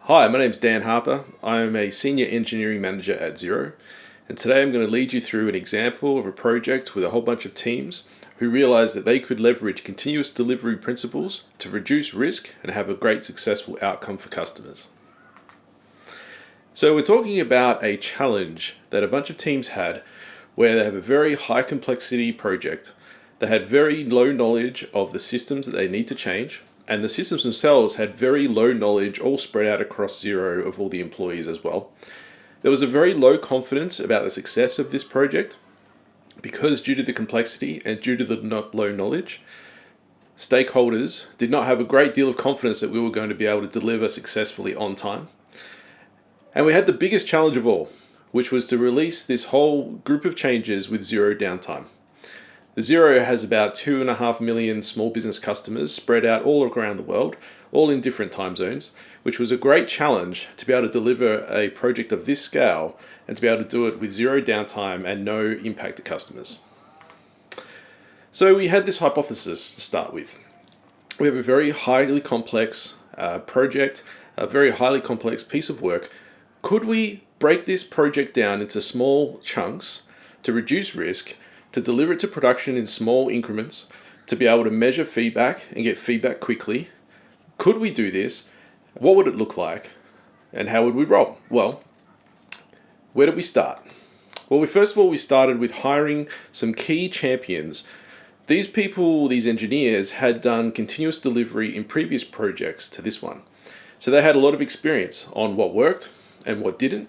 Hi, my name's Dan Harper. I'm a Senior Engineering Manager at Xero, and today I'm going to lead you through an example of a project with a whole bunch of teams who realized that they could leverage continuous delivery principles to reduce risk and have a great successful outcome for customers. So we're talking about a challenge that a bunch of teams had where they have a very high complexity project. They had very low knowledge of the systems that they need to change, and the systems themselves had very low knowledge all spread out across Xero of all the employees as well. There was a very low confidence about the success of this project because due to the complexity and due to the low knowledge, stakeholders did not have a great deal of confidence that we were going to be able to deliver successfully on time. And we had the biggest challenge of all, which was to release this whole group of changes with zero downtime. The Xero has about 2.5 million small business customers spread out all around the world, all in different time zones, which was a great challenge to be able to deliver a project of this scale and to be able to do it with zero downtime and no impact to customers. So we had this hypothesis to start with. We have a very highly complex project, a very highly complex piece of work. Could we break this project down into small chunks to reduce risk, to deliver it to production in small increments, to be able to measure feedback and get feedback quickly? Could we do this? What would it look like? And how would we roll? Well, where did we start? Well, first of all, we started with hiring some key champions. These people, these engineers, had done continuous delivery in previous projects to this one. So they had a lot of experience on what worked and what didn't.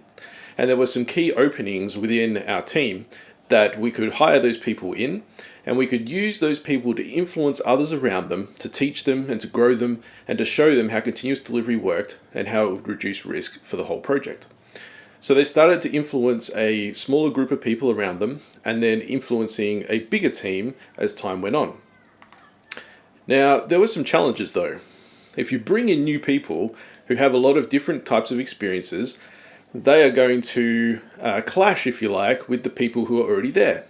And there were some key openings within our team that we could hire those people in, and we could use those people to influence others around them, to teach them and to grow them, and to show them how continuous delivery worked and how it would reduce risk for the whole project. So they started to influence a smaller group of people around them, and then influencing a bigger team as time went on. Now, there were some challenges though. If you bring in new people who have a lot of different types of experiences, they are going to clash, if you like, with the people who are already there.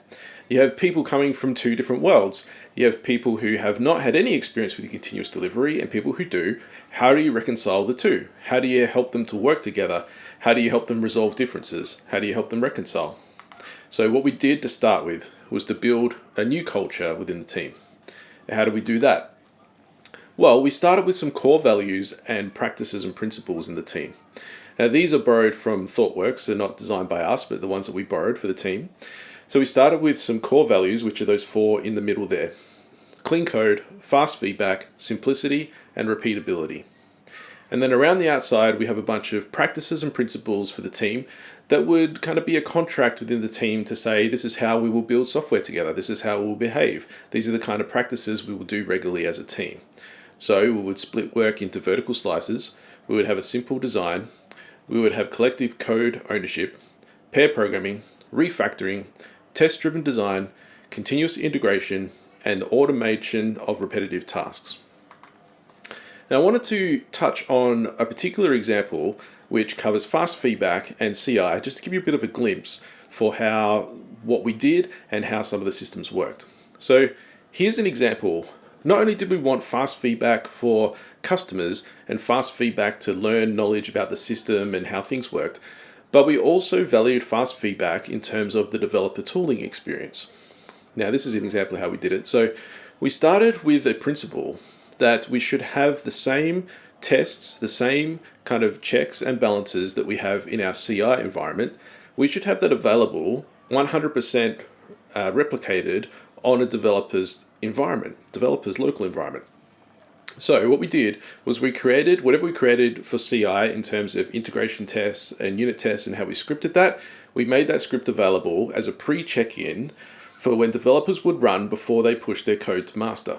You have people coming from two different worlds. You have people who have not had any experience with continuous delivery and people who do. How do you reconcile the two? How do you help them to work together? How do you help them resolve differences? How do you help them reconcile? So what we did to start with was to build a new culture within the team. And how do we do that? Well, we started with some core values and practices and principles in the team. Now, these are borrowed from ThoughtWorks. They're not designed by us, but the ones that we borrowed for the team. So we started with some core values, which are those four in the middle there. Clean code, fast feedback, simplicity, and repeatability. And then around the outside, we have a bunch of practices and principles for the team that would kind of be a contract within the team to say, this is how we will build software together. This is how we will behave. These are the kind of practices we will do regularly as a team. So we would split work into vertical slices. We would have a simple design. We would have collective code ownership, pair programming, refactoring, test-driven design, continuous integration, and automation of repetitive tasks. Now, I wanted to touch on a particular example which covers fast feedback and CI, just to give you a bit of a glimpse for what we did and how some of the systems worked. So here's an example. Not only did we want fast feedback for customers and fast feedback to learn knowledge about the system and how things worked, but we also valued fast feedback in terms of the developer tooling experience. Now, this is an example of how we did it. So we started with a principle that we should have the same tests, the same kind of checks and balances that we have in our CI environment. We should have that available 100% replicated on a developer's environment, developer's local environment. So what we did was we created whatever we created for CI in terms of integration tests and unit tests and how we scripted that. We made that script available as a pre-check-in for when developers would run before they push their code to master.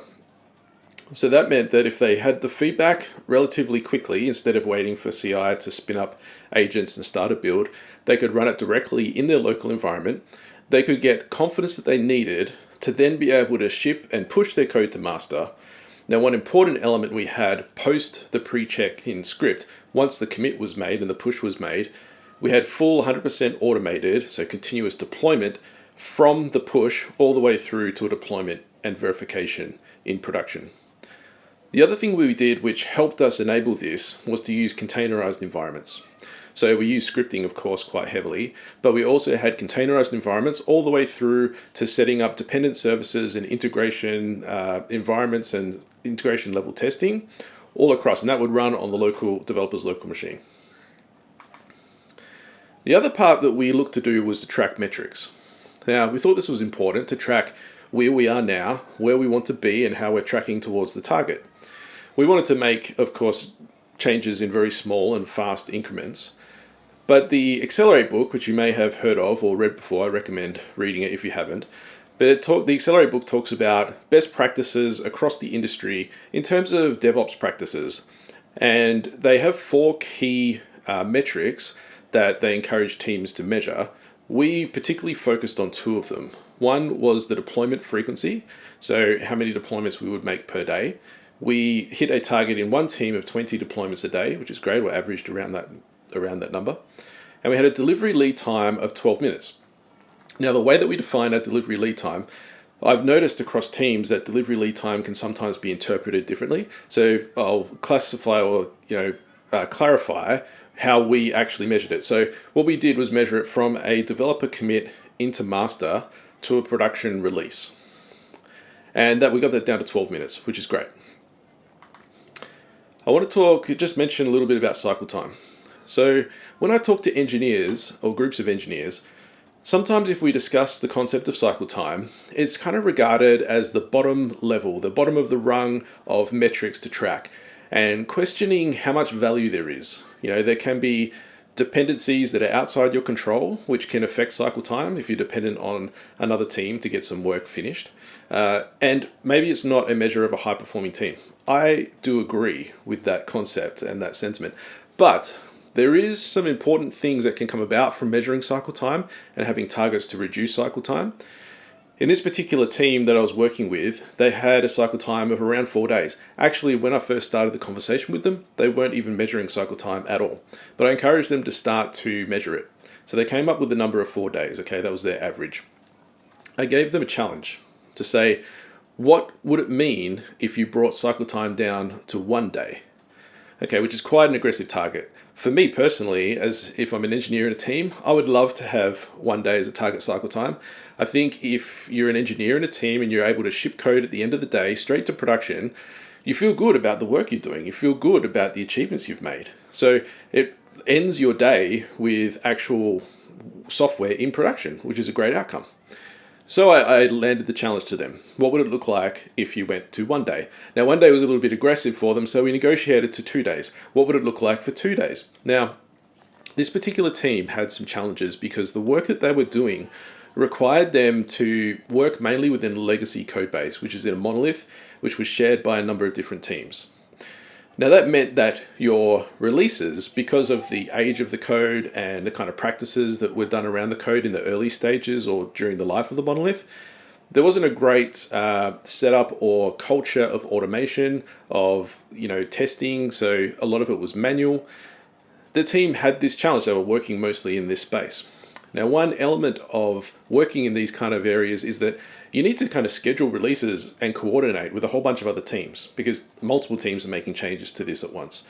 So that meant that if they had the feedback relatively quickly, instead of waiting for CI to spin up agents and start a build, they could run it directly in their local environment. They could get confidence that they needed to then be able to ship and push their code to master. Now, one important element we had post the pre-check-in script, once the commit was made and the push was made, we had full 100% automated, so continuous deployment from the push all the way through to a deployment and verification in production. The other thing we did which helped us enable this was to use containerized environments. So we use scripting, of course, quite heavily, but we also had containerized environments all the way through to setting up dependent services and integration environments and integration level testing all across, and that would run on the local developer's local machine. The other part that we looked to do was to track metrics. Now, we thought this was important to track where we are now, where we want to be, and how we're tracking towards the target. We wanted to make, of course, changes in very small and fast increments. But the Accelerate book, which you may have heard of or read before, I recommend reading it if you haven't. But the Accelerate book talks about best practices across the industry in terms of DevOps practices. And they have 4 key metrics that they encourage teams to measure. We particularly focused on 2 of them. One was the deployment frequency, so how many deployments we would make per day. We hit a target in one team of 20 deployments a day, which is great. We're averaged around that number. And we had a delivery lead time of 12 minutes. Now, the way that we define our delivery lead time, I've noticed across teams that delivery lead time can sometimes be interpreted differently. So I'll classify or clarify how we actually measured it. So what we did was measure it from a developer commit into master to a production release. And that we got that down to 12 minutes, which is great. I want to just mention a little bit about cycle time. So when I talk to engineers or groups of engineers, sometimes if we discuss the concept of cycle time, it's kind of regarded as the bottom level, the bottom of the rung of metrics to track, and questioning how much value there is. There can be dependencies that are outside your control, which can affect cycle time if you're dependent on another team to get some work finished. And maybe it's not a measure of a high-performing team. I do agree with that concept and that sentiment. But there is some important things that can come about from measuring cycle time and having targets to reduce cycle time. In this particular team that I was working with, they had a cycle time of around 4 days. Actually, when I first started the conversation with them, they weren't even measuring cycle time at all. But I encouraged them to start to measure it. So they came up with the number of 4 days. Okay, that was their average. I gave them a challenge to say, what would it mean if you brought cycle time down to 1 day? Okay, which is quite an aggressive target. For me personally, as if I'm an engineer in a team, I would love to have 1 day as a target cycle time. I think if you're an engineer in a team and you're able to ship code at the end of the day straight to production, you feel good about the work you're doing. You feel good about the achievements you've made. So it ends your day with actual software in production, which is a great outcome. So I landed the challenge to them. What would it look like if you went to 1 day? Now, 1 day was a little bit aggressive for them, so we negotiated to 2 days. What would it look like for 2 days? Now, this particular team had some challenges because the work that they were doing required them to work mainly within a legacy code base, which is in a monolith, which was shared by a number of different teams. Now that meant that your releases, because of the age of the code and the kind of practices that were done around the code in the early stages or during the life of the monolith, there wasn't a great setup or culture of automation, of testing, so a lot of it was manual. The team had this challenge. They were working mostly in this space. Now, one element of working in these kind of areas is that you need to kind of schedule releases and coordinate with a whole bunch of other teams because multiple teams are making changes to this at once.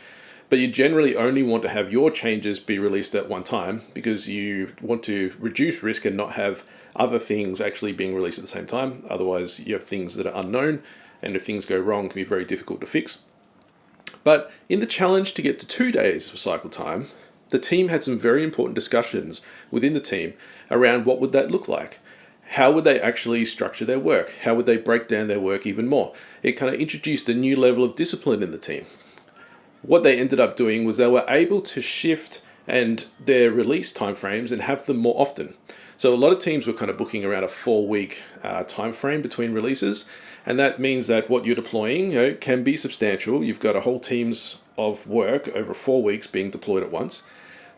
But you generally only want to have your changes be released at one time because you want to reduce risk and not have other things actually being released at the same time. Otherwise, you have things that are unknown, and if things go wrong, it can be very difficult to fix. But in the challenge to get to 2 days of cycle time, the team had some very important discussions within the team around what would that look like. How would they actually structure their work? How would they break down their work even more? It kind of introduced a new level of discipline in the team. What they ended up doing was they were able to shift and their release timeframes and have them more often. So a lot of teams were kind of booking around a 4-week time frame between releases, and that means that what you're deploying can be substantial. You've got a whole teams of work over 4 weeks being deployed at once.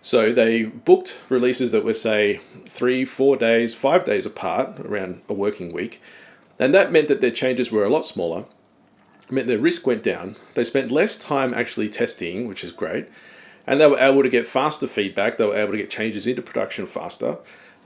So they booked releases that were, say, 3, 4 days, 5 days apart around a working week. And that meant that their changes were a lot smaller. It meant their risk went down. They spent less time actually testing, which is great. And they were able to get faster feedback. They were able to get changes into production faster.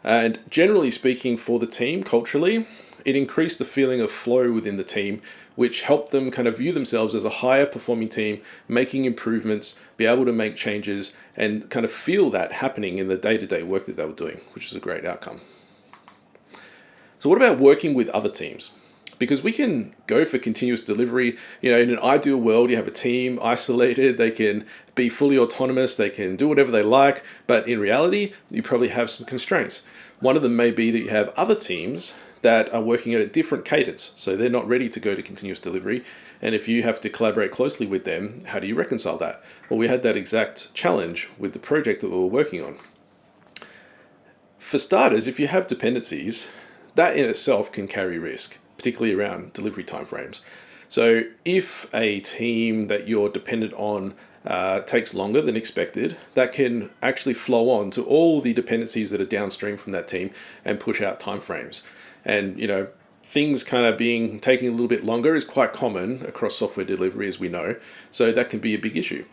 And generally speaking, for the team, culturally, it increased the feeling of flow within the team, which helped them kind of view themselves as a higher performing team, making improvements, be able to make changes, and kind of feel that happening in the day-to-day work that they were doing, which is a great outcome. So what about working with other teams? Because we can go for continuous delivery. In an ideal world, you have a team isolated, they can be fully autonomous, they can do whatever they like, but in reality, you probably have some constraints. One of them may be that you have other teams that are working at a different cadence, so they're not ready to go to continuous delivery. And if you have to collaborate closely with them, how do you reconcile that? Well, we had that exact challenge with the project that we were working on. For starters, if you have dependencies, that in itself can carry risk, particularly around delivery timeframes. So if a team that you're dependent on takes longer than expected, that can actually flow on to all the dependencies that are downstream from that team and push out timeframes. And things kind of taking a little bit longer is quite common across software delivery, as we know. So that can be a big issue.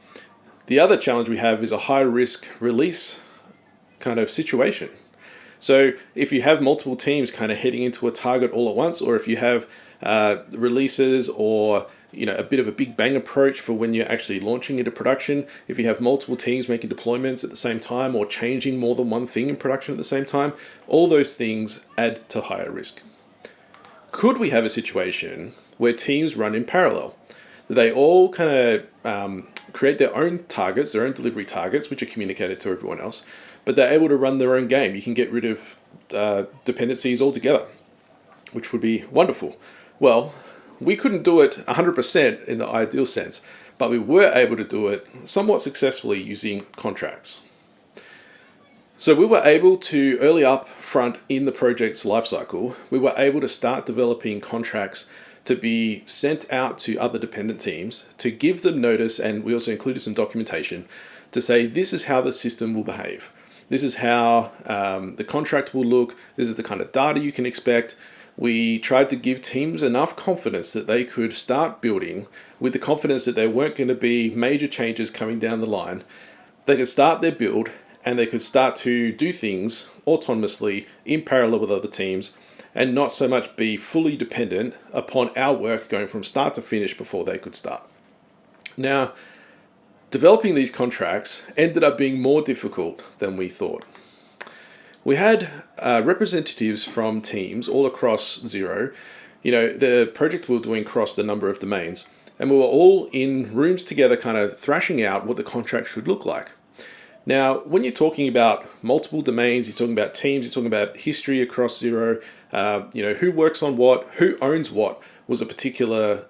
The other challenge we have is a high risk release kind of situation. So if you have multiple teams kind of heading into a target all at once, or if you have releases or a bit of a big bang approach for when you're actually launching into production, if you have multiple teams making deployments at the same time or changing more than one thing in production at the same time, all those things add to higher risk. Could we have a situation where teams run in parallel? They all kind of create their own targets, their own delivery targets, which are communicated to everyone else, but they're able to run their own game. You can get rid of dependencies altogether, which would be wonderful. Well, we couldn't do it 100% in the ideal sense, but we were able to do it somewhat successfully using contracts. So we were able to, early up front in the project's lifecycle, we were able to start developing contracts to be sent out to other dependent teams to give them notice, and we also included some documentation to say this is how the system will behave. This is how the contract will look. This is the kind of data you can expect. We tried to give teams enough confidence that they could start building with the confidence that there weren't going to be major changes coming down the line. They could start their build and they could start to do things autonomously in parallel with other teams and not so much be fully dependent upon our work going from start to finish before they could start. Now, developing these contracts ended up being more difficult than we thought. We had representatives from teams all across Xero. The project we were doing crossed a number of domains, and we were all in rooms together kind of thrashing out what the contract should look like. Now, when you're talking about multiple domains, you're talking about teams, you're talking about history across Xero, who works on what, who owns what was a particular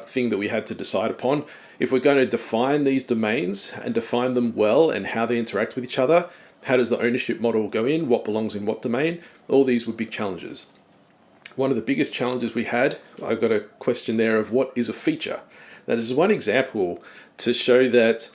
thing that we had to decide upon. If we're going to define these domains and define them well and how they interact with each other, how does the ownership model go in, what belongs in what domain, all these were big challenges. One of the biggest challenges we had, I've got a question there of what is a feature. That is one example to show that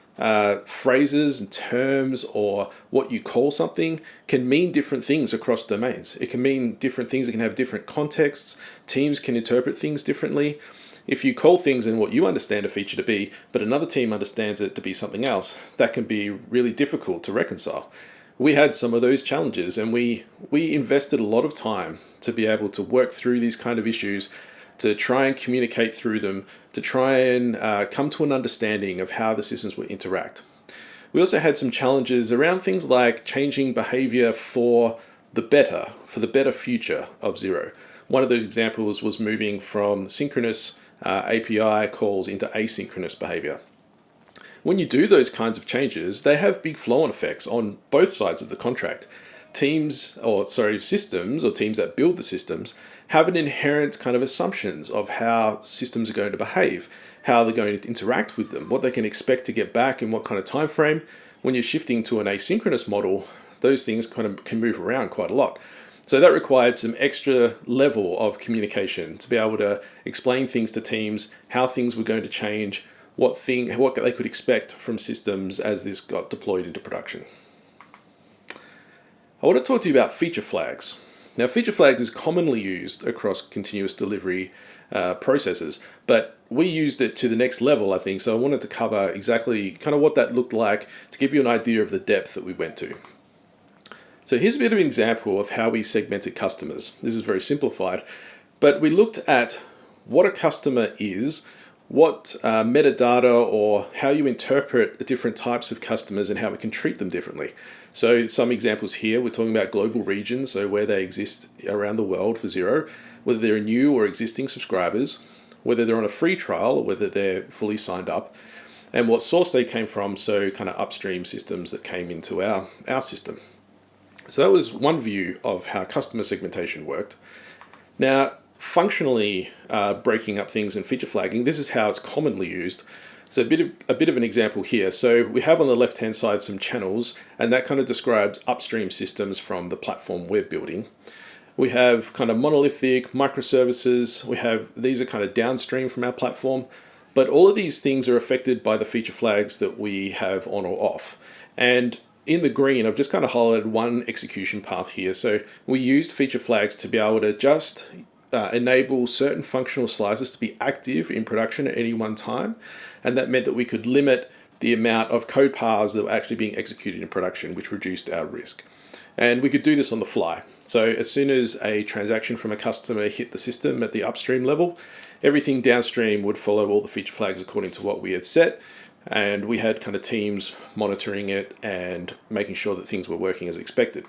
phrases and terms or what you call something can mean different things across domains. It can mean different things, it can have different contexts, teams can interpret things differently. If you call things in what you understand a feature to be, but another team understands it to be something else, that can be really difficult to reconcile. We had some of those challenges, and we invested a lot of time to be able to work through these kind of issues, to try and communicate through them, to try and come to an understanding of how the systems would interact. We also had some challenges around things like changing behavior for the better future of Xero. One of those examples was moving from synchronous API calls into asynchronous behavior. When you do those kinds of changes, they have big flow-on effects on both sides of the contract. Systems or teams that build the systems have an inherent kind of assumptions of how systems are going to behave, how they're going to interact with them, what they can expect to get back in what kind of time frame. When you're shifting to an asynchronous model, those things kind of can move around quite a lot. So that required some extra level of communication to be able to explain things to teams, how things were going to change, what they could expect from systems as this got deployed into production. I want to talk to you about feature flags. Now, feature flags is commonly used across continuous delivery processes, but we used it to the next level, I think, so I wanted to cover exactly kind of what that looked like to give you an idea of the depth that we went to. So here's a bit of an example of how we segmented customers. This is very simplified, but we looked at what a customer is, what metadata or how you interpret the different types of customers and how we can treat them differently. So some examples here, we're talking about global regions, so where they exist around the world for Xero, whether they're new or existing subscribers, whether they're on a free trial or whether they're fully signed up, and what source they came from, so kind of upstream systems that came into our system. So that was one view of how customer segmentation worked. Now, functionally breaking up things and feature flagging, this is how it's commonly used. So a bit of an example here. So we have on the left-hand side some channels, and that kind of describes upstream systems from the platform we're building. We have kind of monolithic microservices. These are kind of downstream from our platform, but all of these things are affected by the feature flags that we have on or off. And in the green, I've just kind of highlighted one execution path here. So we used feature flags to be able to just enable certain functional slices to be active in production at any one time. And that meant that we could limit the amount of code paths that were actually being executed in production, which reduced our risk. And we could do this on the fly. So as soon as a transaction from a customer hit the system at the upstream level, everything downstream would follow all the feature flags according to what we had set. And we had kind of teams monitoring it and making sure that things were working as expected.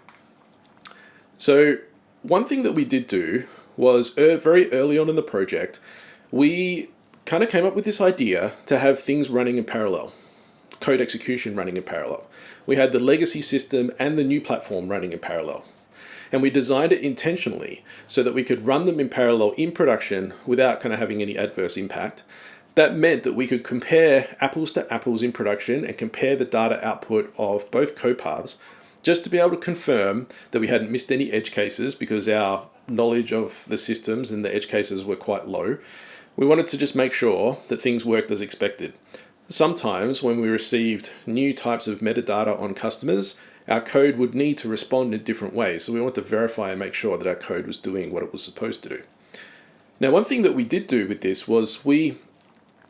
So one thing that we did do was very early on in the project, we kind of came up with this idea to have things running in parallel, code execution running in parallel. We had the legacy system and the new platform running in parallel. And we designed it intentionally so that we could run them in parallel in production without kind of having any adverse impact. That meant that we could compare apples to apples in production and compare the data output of both code paths just to be able to confirm that we hadn't missed any edge cases, because our knowledge of the systems and the edge cases were quite low. We wanted to just make sure that things worked as expected. Sometimes when we received new types of metadata on customers, our code would need to respond in different ways. So we want to verify and make sure that our code was doing what it was supposed to do. Now, one thing that we did do with this was we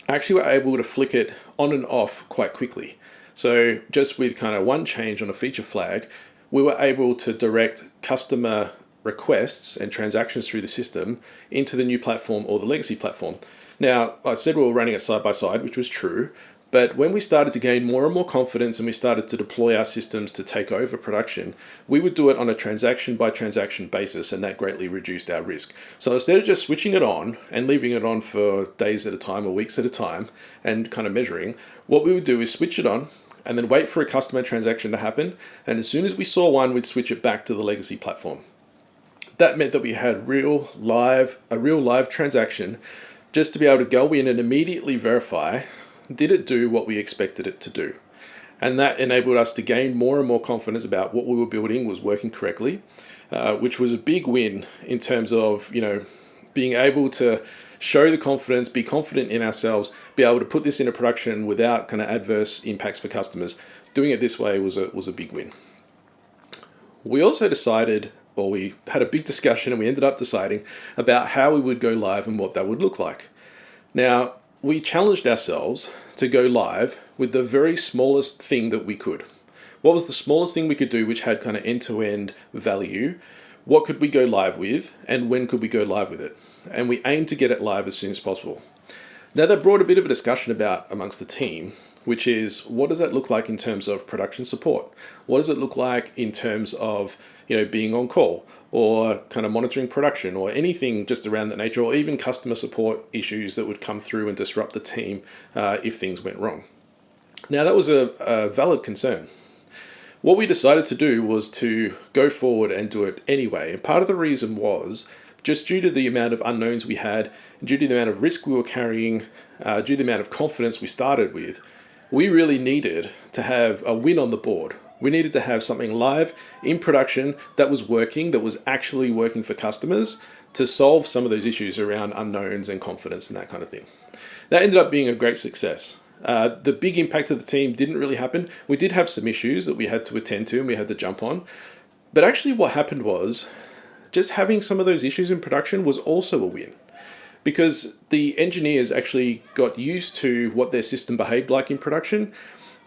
actually were able to flick it on and off quite quickly. So just with kind of one change on a feature flag, we were able to direct customer requests and transactions through the system into the new platform or the legacy platform. Now, I said we were running it side by side, which was true, but when we started to gain more and more confidence and we started to deploy our systems to take over production, we would do it on a transaction by transaction basis, and that greatly reduced our risk. So instead of just switching it on and leaving it on for days at a time or weeks at a time and kind of measuring, what we would do is switch it on and then wait for a customer transaction to happen. And as soon as we saw one, we'd switch it back to the legacy platform. That meant that we had a real live transaction just to be able to go in and immediately verify, did it do what we expected it to do? And that enabled us to gain more and more confidence about what we were building was working correctly, which was a big win in terms of, being able to show the confidence, be confident in ourselves, be able to put this into production without kind of adverse impacts for customers. Doing it this way was a big win. We also decided, or we had a big discussion, and we ended up deciding about how we would go live and what that would look like. Now, we challenged ourselves to go live with the very smallest thing that we could. What was the smallest thing we could do which had kind of end-to-end value? What could we go live with, and when could we go live with it? And we aimed to get it live as soon as possible. Now, that brought a bit of a discussion about amongst the team, which is, what does that look like in terms of production support? What does it look like in terms of being on call, or kind of monitoring production, or anything just around that nature, or even customer support issues that would come through and disrupt the team if things went wrong? Now, that was a valid concern. What we decided to do was to go forward and do it anyway. And part of the reason was just due to the amount of unknowns we had, due to the amount of risk we were carrying, due to the amount of confidence we started with, we really needed to have a win on the board. We needed to have something live in production that was working, that was actually working for customers, to solve some of those issues around unknowns and confidence and that kind of thing. That ended up being a great success. The big impact of the team didn't really happen. We did have some issues that we had to attend to and we had to jump on. But actually what happened was, just having some of those issues in production was also a win, because the engineers actually got used to what their system behaved like in production,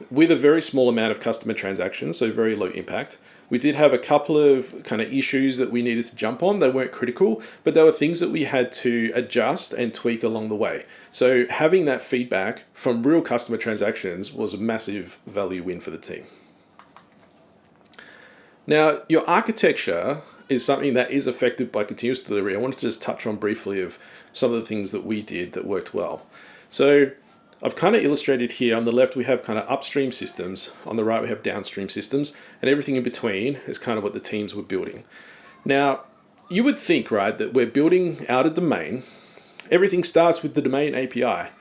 with a very small amount of customer transactions, so very low impact. We did have a couple of kind of issues that we needed to jump on. They weren't critical, but they were things that we had to adjust and tweak along the way. So having that feedback from real customer transactions was a massive value win for the team. Now, your architecture is something that is affected by continuous delivery. I wanted to just touch on briefly of some of the things that we did that worked well. So I've kind of illustrated here. On the left, we have kind of upstream systems. On the right, we have downstream systems. And everything in between is kind of what the teams were building. Now, you would think, right, that we're building out a domain. Everything starts with the domain API.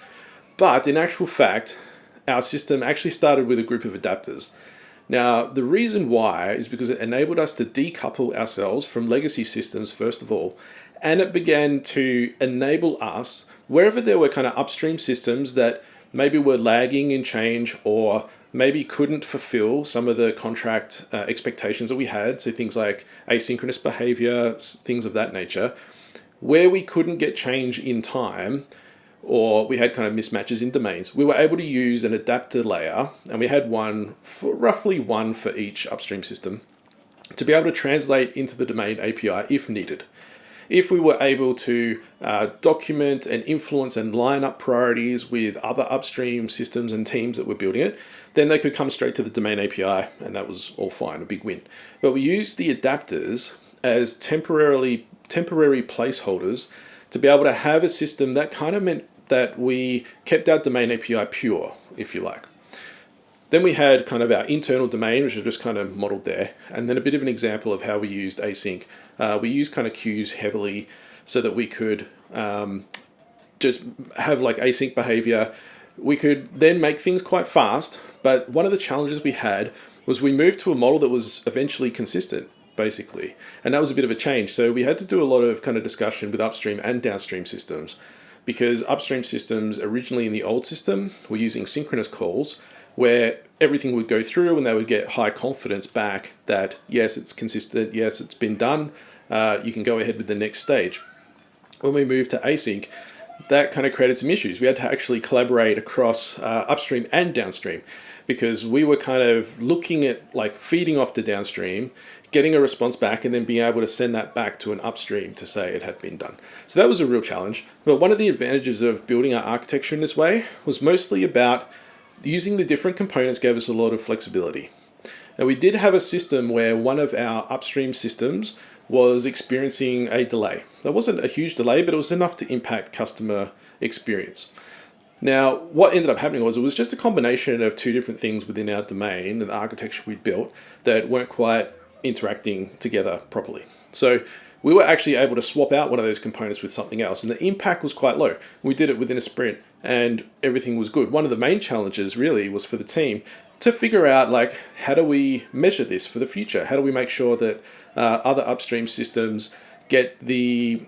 But in actual fact, our system actually started with a group of adapters. Now, the reason why is because it enabled us to decouple ourselves from legacy systems, first of all, and it began to enable us, wherever there were kind of upstream systems that maybe were lagging in change or maybe couldn't fulfill some of the contract expectations that we had, so things like asynchronous behavior, things of that nature, where we couldn't get change in time, or we had kind of mismatches in domains, we were able to use an adapter layer, and we had roughly one for each upstream system, to be able to translate into the domain API if needed. If we were able to document and influence and line up priorities with other upstream systems and teams that were building it, then they could come straight to the domain API, and that was all fine, a big win. But we used the adapters as temporary placeholders to be able to have a system that kind of meant that we kept our domain API pure, if you like. Then we had kind of our internal domain, which is just kind of modeled there, and then a bit of an example of how we used async. We used kind of queues heavily so that we could just have like async behavior. We could then make things quite fast, but one of the challenges we had was we moved to a model that was eventually consistent, basically, and that was a bit of a change. So we had to do a lot of kind of discussion with upstream and downstream systems, because upstream systems originally in the old system were using synchronous calls where everything would go through and they would get high confidence back that yes, it's consistent, yes, it's been done, you can go ahead with the next stage. When we moved to async, that kind of created some issues. We had to actually collaborate across upstream and downstream, because we were kind of looking at like feeding off to downstream, getting a response back, and then being able to send that back to an upstream to say it had been done. So that was a real challenge. But one of the advantages of building our architecture in this way was mostly about using the different components gave us a lot of flexibility. Now, we did have a system where one of our upstream systems was experiencing a delay. That wasn't a huge delay, but it was enough to impact customer experience. Now, what ended up happening was it was just a combination of two different things within our domain and the architecture we'd built that weren't quite interacting together properly. So we were actually able to swap out one of those components with something else, and the impact was quite low. We did it within a sprint and everything was good. One of the main challenges really was for the team to figure out, like, how do we measure this for the future? How do we make sure that other upstream systems get the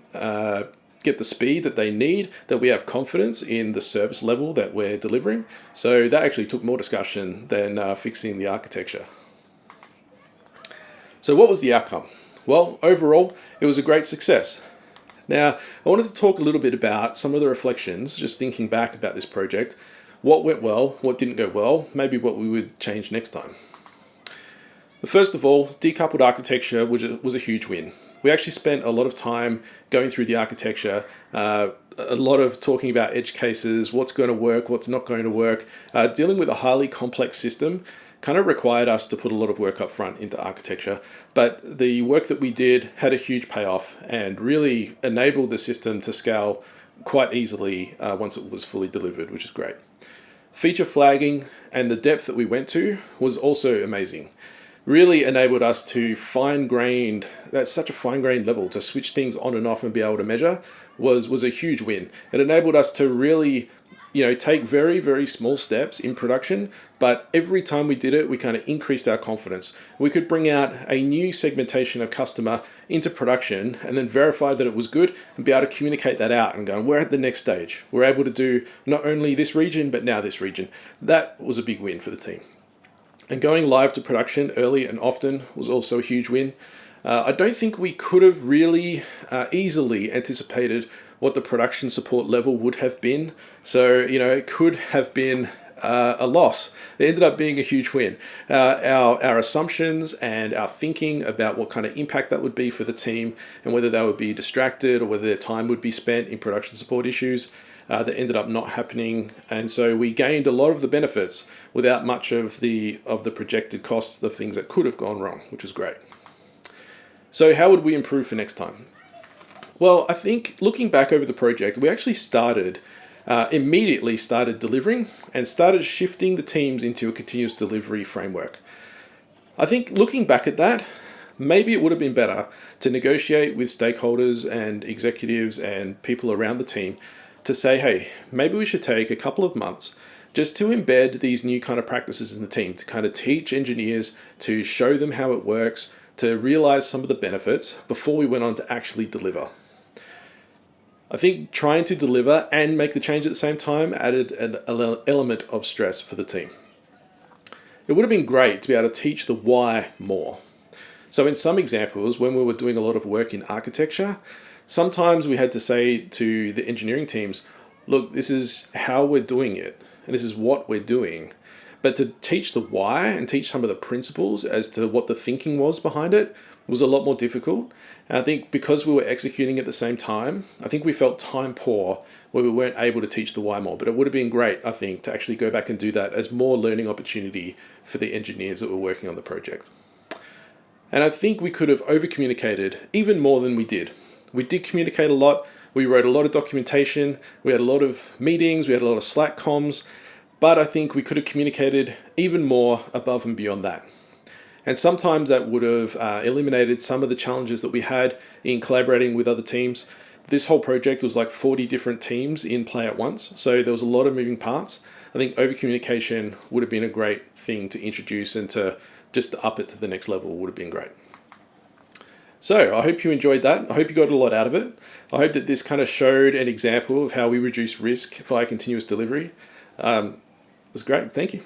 speed that they need, that we have confidence in the service level that we're delivering? So that actually took more discussion than fixing the architecture. So what was the outcome? Well, overall, it was a great success. Now, I wanted to talk a little bit about some of the reflections, just thinking back about this project. What went well, what didn't go well, maybe what we would change next time. First of all, decoupled architecture was a huge win. We actually spent a lot of time going through the architecture, a lot of talking about edge cases, what's going to work, what's not going to work. Dealing with a highly complex system kind of required us to put a lot of work up front into architecture, but the work that we did had a huge payoff and really enabled the system to scale quite easily once it was fully delivered, which is great. Feature flagging and the depth that we went to was also amazing. Really enabled us to fine-grained, that's such a fine-grained level, to switch things on and off and be able to measure was a huge win. It enabled us to really take very, very small steps in production, but every time we did it, we kind of increased our confidence. We could bring out a new segmentation of customer into production and then verify that it was good and be able to communicate that out and go, we're at the next stage. We're able to do not only this region, but now this region. That was a big win for the team. And going live to production early and often was also a huge win. I don't think we could have really easily anticipated what the production support level would have been. So, it could have been a loss. It ended up being a huge win. Our assumptions and our thinking about what kind of impact that would be for the team and whether they would be distracted or whether their time would be spent in production support issues, that ended up not happening. And so we gained a lot of the benefits without much of the projected costs of things that could have gone wrong, which was great. So how would we improve for next time? Well, I think looking back over the project, we actually immediately started delivering and started shifting the teams into a continuous delivery framework. I think looking back at that, maybe it would have been better to negotiate with stakeholders and executives and people around the team to say, hey, maybe we should take a couple of months just to embed these new kind of practices in the team, to kind of teach engineers, to show them how it works, to realize some of the benefits before we went on to actually deliver. I think trying to deliver and make the change at the same time added an element of stress for the team. It would have been great to be able to teach the why more. So in some examples, when we were doing a lot of work in architecture, sometimes we had to say to the engineering teams, look, this is how we're doing it, and this is what we're doing. But to teach the why and teach some of the principles as to what the thinking was behind it was a lot more difficult. And I think because we were executing at the same time, I think we felt time poor where we weren't able to teach the why more. But it would have been great, I think, to actually go back and do that as more learning opportunity for the engineers that were working on the project. And I think we could have over-communicated even more than we did. We did communicate a lot. We wrote a lot of documentation. We had a lot of meetings. We had a lot of Slack comms. But I think we could have communicated even more above and beyond that. And sometimes that would have eliminated some of the challenges that we had in collaborating with other teams. This whole project was like 40 different teams in play at once. So there was a lot of moving parts. I think over-communication would have been a great thing to introduce, and to just up it to the next level would have been great. So I hope you enjoyed that. I hope you got a lot out of it. I hope that this kind of showed an example of how we reduce risk via continuous delivery. It was great. Thank you.